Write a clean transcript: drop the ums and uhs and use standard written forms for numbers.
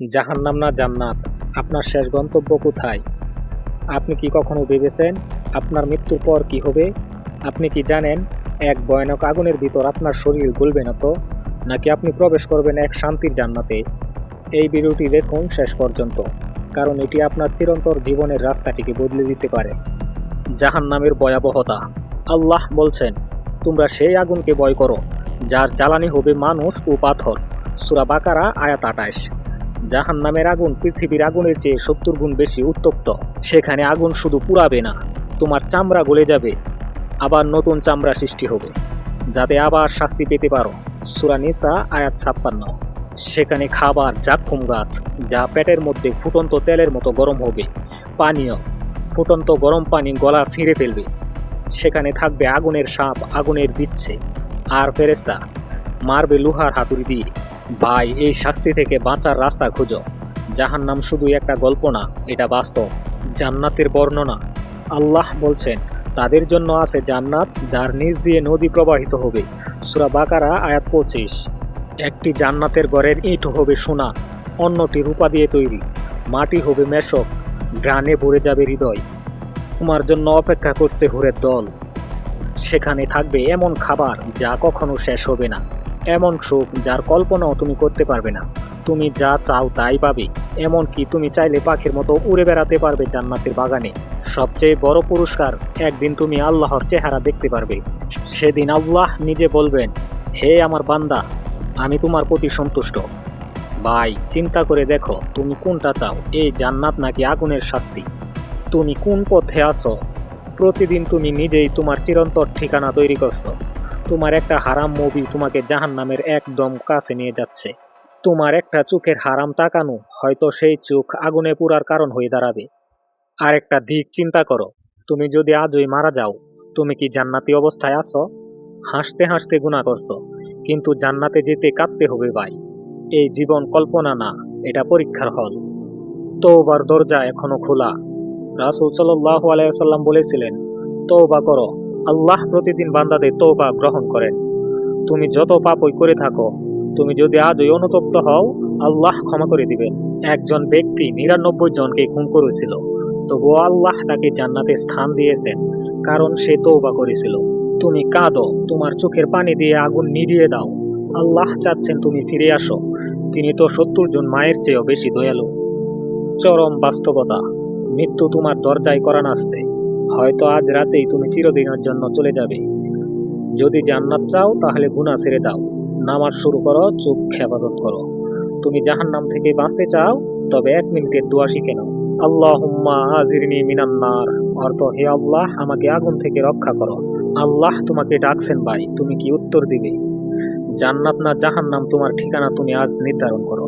জাহান্নাম না জান্নাত, আপনার শেষ গন্তব্য কোথায়? আপনি কি কখনো ভেবেছেন আপনার মৃত্যুর পর কি হবে? আপনি কি জানেন এক ভয়ানক আগুনের ভিতর আপনার শরীর গলবে না তো, নাকি আপনি প্রবেশ করবেন এক শান্তির জান্নাতে? এই ভিডিওটি দেখুন শেষ পর্যন্ত, কারণ এটি আপনার চিরন্তর জীবনের রাস্তাটিকে বদলে দিতে পারে। জাহান্নামের ভয়াবহতা। আল্লাহ বলছেন, তোমরা সেই আগুনকে ভয় করো যার জ্বালানি হবে মানুষ ও পাথর। সূরা বাকারা আয়াত ২৮। জাহান্নামের আগুন পৃথিবীর আগুনের চেয়ে ৭০ গুণ বেশি উত্তপ্ত। সেখানে আগুন শুধু পুড়াবে না, তোমার চামড়া গলে যাবে, আবার নতুন চামড়া সৃষ্টি হবে, যাতে আবার শাস্তি পেতে পারো। সূরা নিসা আয়াত ৫৬। সেখানে খাবার জাক্কুম গাছ, যা পেটের মধ্যে ফুটন্ত তেলের মতো গরম হবে। পানীয়, ফুটন্ত গরম পানি গলা ছিঁড়ে ফেলবে। সেখানে থাকবে আগুনের সাপ, আগুনের বিচ্ছে, আর ফেরেশতা মারবে লোহার হাতুড়ি দিয়ে। ভাই, এই শাস্তি থেকে বাঁচার রাস্তা খুঁজো। জাহান্নাম শুধু একটা গল্প না, এটা বাস্তব। জান্নাতের বর্ণনা। আল্লাহ বলছেন, তাদের জন্য আছে জান্নাত যার নিচ দিয়ে নদী প্রবাহিত হবে। সূরা বাকারা আয়াত ২৫। একটি জান্নাতের ঘরের ইট হবে সোনা, অন্যটি রূপা দিয়ে তৈরি। মাটি হবে মেশক, ঘ্রাণে ভরে যাবে হৃদয়। তোমার জন্য অপেক্ষা করছে হুরের দল। সেখানে থাকবে এমন খাবার যা কখনো শেষ হবে না, এমন সুখ যার কল্পনাও তুমি করতে পারবে না। তুমি যা চাও তাই পাবে, এমনকি তুমি চাইলে পাখির মতো উড়ে বেড়াতে পারবে জান্নাতের বাগানে। সবচেয়ে বড় পুরস্কার, একদিন তুমি আল্লাহর চেহারা দেখতে পারবে। সেদিন আল্লাহ নিজে বলবেন, হে আমার বান্দা, আমি তোমার প্রতি সন্তুষ্ট। ভাই, চিন্তা করে দেখো, তুমি কোনটা চাও, এই জান্নাত নাকি আগুনের শাস্তি? তুমি কোন পথে আছো? প্রতিদিন তুমি নিজেই তোমার চিরন্তর ঠিকানা তৈরি করছো। তোমার একটা হারাম মুভি তোমাকে জাহান্নামের একদম কাছে নিয়ে যাচ্ছে। তোমার একটা চোখের হারাম তাকানো হয়তো সেই চোখ আগুনে পুরার কারণ হয়ে দাঁড়াবে। আর একটা দিক চিন্তা করো, তুমি যদি আজই মারা যাও, তুমি কি জান্নাতি অবস্থায় আছো? হাসতে হাসতে গুনাহ করছো, কিন্তু জান্নাতে যেতে কাঁদতে হবে ভাই। এই জীবন কল্পনা না, এটা পরীক্ষার হল। তওবার দরজা এখনো খোলা। রাসূল সাল্লাল্লাহু আলাইহি ওয়াসাল্লাম বলেছিলেন, তওবা করো, আল্লাহ প্রতিদিন বান্দাদের তওবা গ্রহণ করেন। তুমি যত পাপই করে থাকো, তুমি যদি আজই অনুতপ্ত হও, আল্লাহ ক্ষমা করে দিবেন। একজন ব্যক্তি ৯৯ জনকে খুন করেছিল, তবুও আল্লাহ তাকে জান্নাতে স্থান দিয়েছেন, কারণ সে তওবা করেছিল। তুমি কাঁদো, তোমার চোখের পানি দিয়ে আগুন নিভিয়ে দাও, আল্লাহ চাচ্ছেন তুমি ফিরে আসো। তিনি তো ৭০ জন মায়ের চেয়েও বেশি দয়ালু। চরম বাস্তবতা। মৃত্যু তোমার দরজায় করা নাচছে। হয়তো আজ রাতেই তুমি চিরদিনের জন্য চলে যাবে। যদি জান্নাত চাও, তাহলে গুনাহ ছেড়ে দাও, নামাজ শুরু করো, চোখ হেফাজত করো। তুমি জাহান্নাম থেকে বাঁচতে চাও, তবে ১ মিনিটের দোয়া শিখে নাও। আল্লাহুম্মা আজিরনি মিনান নার, অর্থ, হে আল্লাহ, আমাকে আগুন থেকে রক্ষা করো। আল্লাহ তোমাকে ডাকছেন ভাই, তুমি কি উত্তর দিবে? জান্নাত না জাহান্নাম, তোমার ঠিকানা তুমি আজ নির্ধারণ করো।